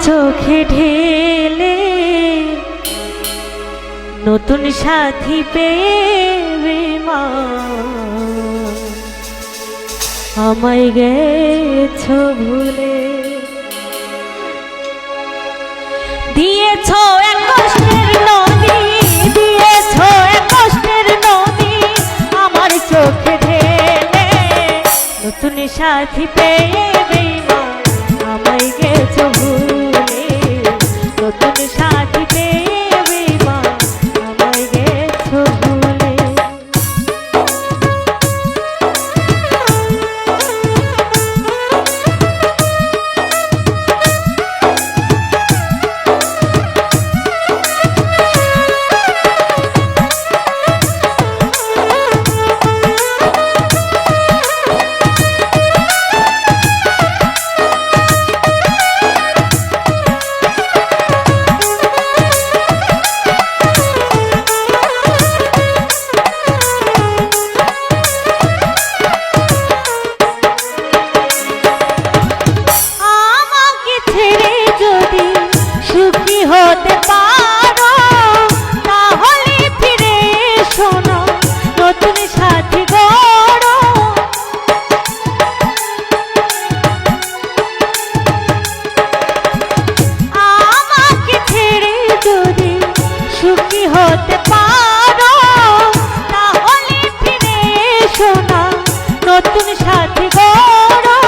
চোখে ঢেলে নতুন সাথী পেয়ে মা আমায় গেছো ভুলে। দিয়েছো এক কষ্টের নদী, দিয়েছো এক কষ্টের নদী আমার চোখে ঢেলে নতুন সাথী পেয়ে মা আমায় গেছো ভুলে। নতুন সাথী পেয়ে মা আমায় গেছো ভুলে। হতে পারো তাহলে ফিরে শোনো নতুন সাথী গড়ো। আমাকে ছেড়ে যদি সুখী হতে পারো তাহলে ফিরে শোনো নতুন সাথী গড়ো।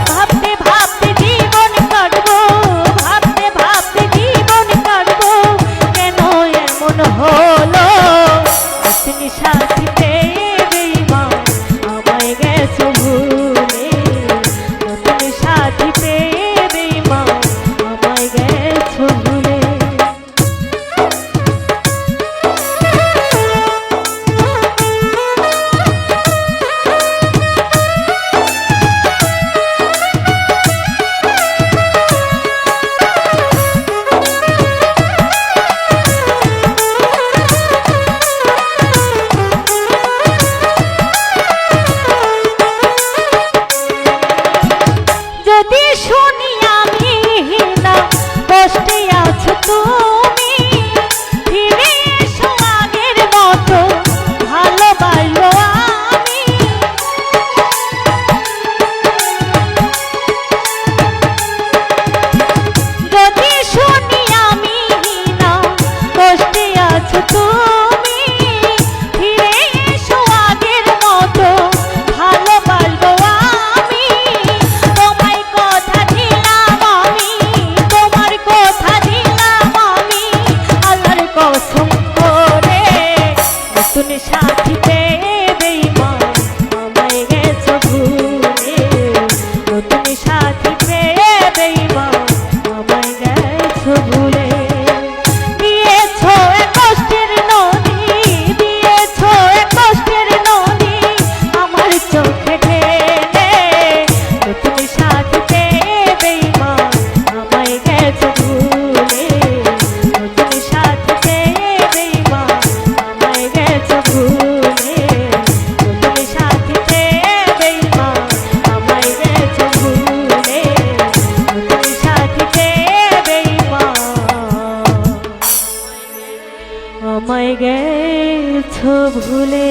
ভাবতে ভাবতে জীবন কাটবো, ভাবতে ভাবতে জীবন কাটবো, কেন এমন হলো নতুন সাথী পেয়ে মা আমায় গেছো ভুলে। নতুন সাথী পেয়ে মা আমায় গেছো ভুলে। যদি শুনি আমি না কষ্টে আছো তুমি, ফিরে এসো আগের মতো ভালোবাসবো আমি। যদি শুনি আমি না কষ্টে আছো তুমি, ফিরে এসো আগের মতো ভালোবাসবো আমি। তোমায় কথা দিলাম আমি, তোমার কথা দিলাম আমি আল্লাহর কসম করে। নতুন সাথী পেয়ে মা আমায় গেছো ভুলে। নতুন সাথী পেয়ে মা আমায় গেছো ভুলে। দিয়েছো এক কষ্টের নদী, দিয়েছো এক কষ্টের নদী আমার চোখে ঢেলে নতুন সাথী পেয়ে মা আমায় গেছো ভুলে। নতুন সাথী পেয়ে মা আমায় গেছো ভুলে। নতুন সাথী পেয়ে মা আমায় গেছো ভুলে। নতুন সাথী পেয়ে মা আমায় গেছো ভুলে।